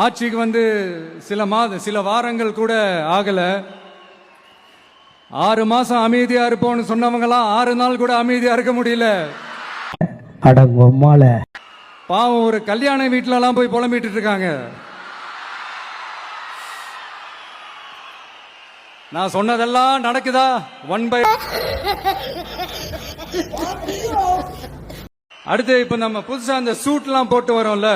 ஆட்சிக்கு வந்து சில வாரங்கள் கூட ஆகல. 6 மாசம் அமைதியா இருப்போம்னு சொன்னவங்களாம் 6 நாள் கூட அமைதியா இருக்க முடியல. பாவம் ஒரு கல்யாண வீட்டுல எல்லாம் போய் புலம்பிட்டு இருக்காங்க. நான் சொன்னதெல்லாம் நடக்குதா? அடுத்து இப்ப நம்ம புதுசா அந்த சூட் எல்லாம் போட்டு வரோம்ல,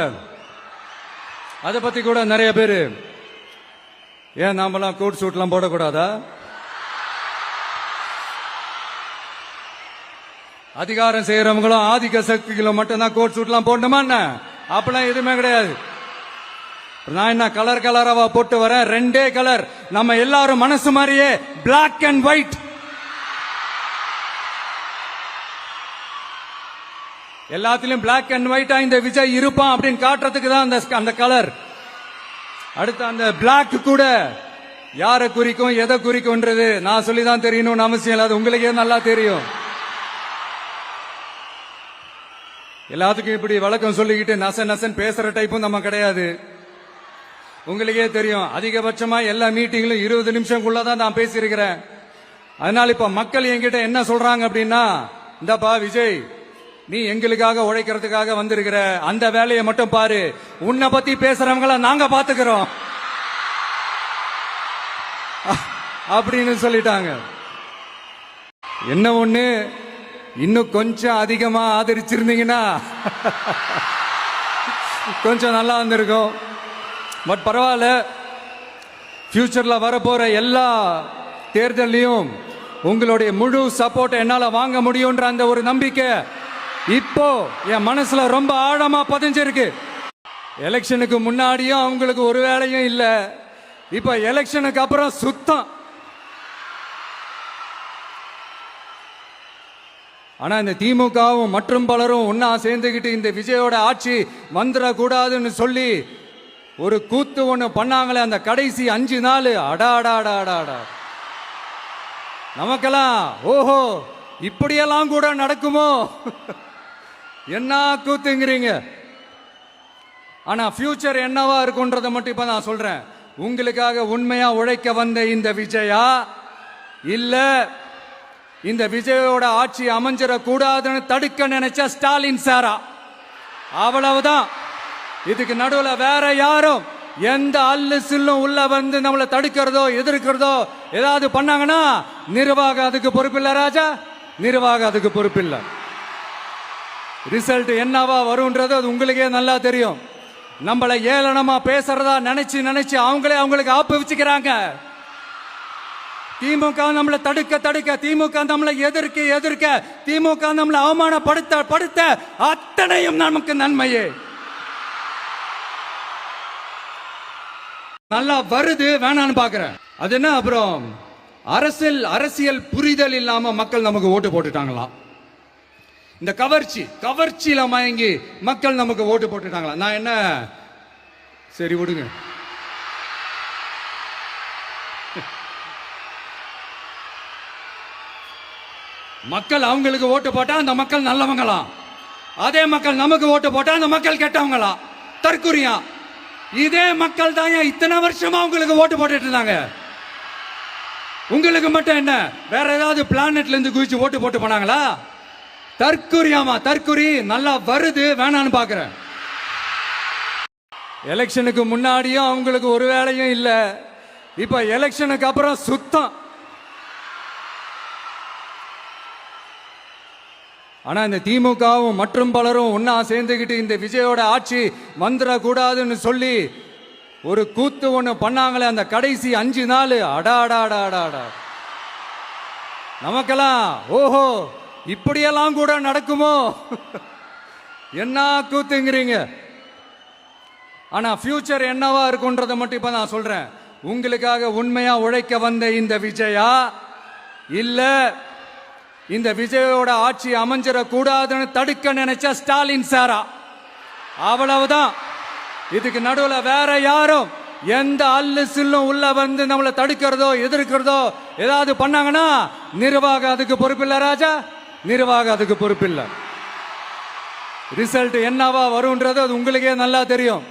அதை பத்தி கூட நிறைய பேரு, ஏன் நாமெல்லாம் கோட் சூட் எல்லாம் போடக்கூடாதா? அதிகாரம் செய்யறவங்களும் ஆதிக்க சக்திகளும் மட்டும்தான் கோட் சூட் எல்லாம் போடணுமா என்ன? அப்பெல்லாம் எதுவுமே கிடையாது. நான் என்ன கலர் கலராவா போட்டு வரேன்? 2 கலர், நம்ம எல்லாரும் மனசு மாதிரியே பிளாக் அண்ட் ஒயிட். எல்லாத்திலும் பிளாக் அண்ட் ஒயிட்டா இந்த விஜய் இருப்பான் அப்படின்னு காட்டுறதுக்கு தான் அந்த கலர். அடுத்து அந்த பிளாக் கூட யாரை குறிக்கும் எதை குறிக்கும்ன்றது நான் சொல்லிதான் தெரியணும்னு அவசியம் இல்லை, அது உங்களுக்கே நல்லா தெரியும். எல்லாத்துக்கும் இப்படி வழக்கம் சொல்லிக்கிட்டு நசன் பேசுற டைப்பும் நம்ம கிடையாது. உங்களுக்கே தெரியும், அதிகபட்சமா எல்லா மீட்டிங்லும் 20 நிமிஷம்குள்ளதான் நான் பேசியிருக்கிறேன். அதனால இப்ப மக்கள் என்கிட்ட என்ன சொல்றாங்க அப்படின்னா, இந்தப்பா விஜய், நீ எங்களுக்காக உழைக்கிறதுக்காக வந்திருக்கிற, அந்த வேலையை மட்டும் பாரு, உன்னை பத்தி பேசுறவங்கள நாங்க பாத்துக்கிறோம் அப்படின்னு சொல்லிட்டாங்க. என்ன ஒண்ணு, இன்னும் கொஞ்சம் அதிகமா ஆதரிச்சிருந்தீங்கன்னா கொஞ்சம் நல்லா வந்திருக்கும். பட் பரவாயில்ல, ஃபியூச்சர்ல வரப்போற எல்லா தேர்தலையும் உங்களுடைய முழு சப்போர்ட் என்னால வாங்க முடியும்ன்ற அந்த ஒரு நம்பிக்கை இப்போ என் மனசுல ரொம்ப ஆழமா பதிஞ்சிருக்கு. எலெக்ஷனுக்கு முன்னாடியும் அவங்களுக்கு ஒரு வேலையும் இல்ல, இப்ப எலெக்ஷனுக்கு அப்புறம் சுத்தம். ஆனா இந்த திமுகவும் மற்றும் பலரும் ஒன்னா சேர்ந்துகிட்டு இந்த விஜயோட ஆட்சி வந்துடக்கூடாதுன்னு சொல்லி ஒரு கூத்து ஒண்ணு பண்ணாங்களே, அந்த கடைசி 5 நாள், அடாடாடாடாடா, நமக்கெல்லாம் ஓஹோ இப்படியெல்லாம் கூட நடக்குமோ என்ன கூத்துங்கிறீங்க. ஆனா ஃபியூச்சர் என்னவா இருக்குன்றத மட்டும் இப்ப நான் சொல்றேன். உங்களுக்காக உண்மையா உழைக்க வந்த இந்த விஜயா, இல்ல இந்த விஜயோட ஆட்சி அமைஞ்சிட கூடாதுன்னு தடுக்க நினைச்ச ஸ்டாலின் சாரா? அவ்வளவுதான். இதுக்கு நடுவுல வேற யாரும் எந்த அல்லு சில்லும் உள்ள வந்து நம்மளை தடுக்கிறதோ எதிர்க்கிறதோ ஏதாவது பண்ணாங்கன்னா நிர்வாகம் அதுக்கு பொறுப்பில்லை ராஜா, நிர்வாகம் அதுக்கு பொறுப்பில்லை. ரிசல்ட் என்னவா வரும்ன்றது அது உங்களுக்கே நல்லா தெரியும். நம்மளை ஏளனமா பேசுறதா நினைச்சு அவங்களுக்கு ஆப்பு வச்சுக்கிறாங்க. திமுக நம்மளை தடுக்க, திமுக நம்மளை எதிர்க்க, திமுக நம்மளை அவமானப்படுத்த அத்தனையும் நமக்கு நன்மையே. நல்லா வருது வேணான்னு பாக்குறேன். அது என்ன, அப்புறம் அரசியல் புரிதல் இல்லாம மக்கள் நமக்கு ஓட்டு போட்டுட்டாங்களாம். இந்த கவர்ச்சியில மயங்கி மக்கள் நமக்கு ஓட்டு போட்டுட்டாங்களா? நான் என்ன, சரி விடுங்க. மக்கள் அவங்களுக்கு ஓட்டு போட்டா அந்த மக்கள் நல்லவங்களாம், அதே மக்கள் நமக்கு ஓட்டு போட்டா அந்த மக்கள் கெட்டவங்களாம். தற்குறியா? இதே மக்கள் தான் இத்தனை வருஷமா உங்களுக்கு ஓட்டு போட்டுட்டு இருந்தாங்க. உங்களுக்கு மட்டும் என்ன, வேற ஏதாவது பிளானட்ல இருந்து குதிச்சு ஓட்டு போட்டு போனாங்களா? தற்குறியாமா, தற்குறி. நல்லா வருது வேணான்னு பாக்குறேன். எலெக்ஷனுக்கு முன்னாடியும் அவங்களுக்கு ஒரு வேலையும் இல்ல, இப்ப எலெக்ஷனுக்கு அப்புறம் சுத்தம். ஆனா இந்த திமுகவும் மற்றும் பலரும் ஒன்னா சேர்ந்துகிட்டு இந்த விஜயோட ஆட்சி வந்துடக்கூடாதுன்னு சொல்லி ஒரு கூத்து ஒண்ணு பண்ணாங்களே, அந்த கடைசி 5 நாள், அடாடாடாடாடா, நமக்கெல்லாம் ஓஹோ இப்படியெல்லாம் கூட நடக்குமோ என்ன கூத்துங்கிறீங்க. ஆனா ஃபியூச்சர் என்னவா இருக்கும்ன்றத மட்டும் இப்ப நான் சொல்றேன். உங்களுக்காக உண்மையா உழைக்க வந்த இந்த விஜயா, இல்ல இந்த விஜயோட ஆட்சி அமைஞ்சிட கூடாதுன்னு தடுக்க நினைச்ச ஸ்டாலின் சாரா? அவ்வளவுதான். இதுக்கு நடுவுல வேற யாரும் எந்த அல்லு சில்லும் உள்ள வந்து நம்மளை தடுக்கிறதோ எதிர்க்கிறதோ ஏதாவது பண்ணாங்கன்னா நிர்வாகம் அதுக்கு பொறுப்பில்லை ராஜா, நிர்வாகம் அதுக்கு பொறுப்பில்லை. ரிசல்ட் என்னவா வரும்ன்றது அது உங்களுக்கே நல்லா தெரியும்.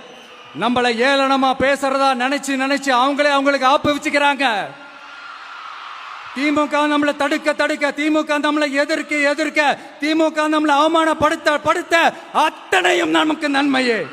நம்மளை ஏளனமா பேசுறதா நினைச்சு நினைச்சு அவங்களே அவங்களுக்கு ஆப்பு வச்சுக்கிறாங்க. திமுக நம்மளை தடுக்க தடுக்க, திமுக நம்மளை எதிர்க்க எதிர்க்க, திமுக நம்மளை அவமானப்படுத்த படுத்த அத்தனையும் நமக்கு நன்மையே.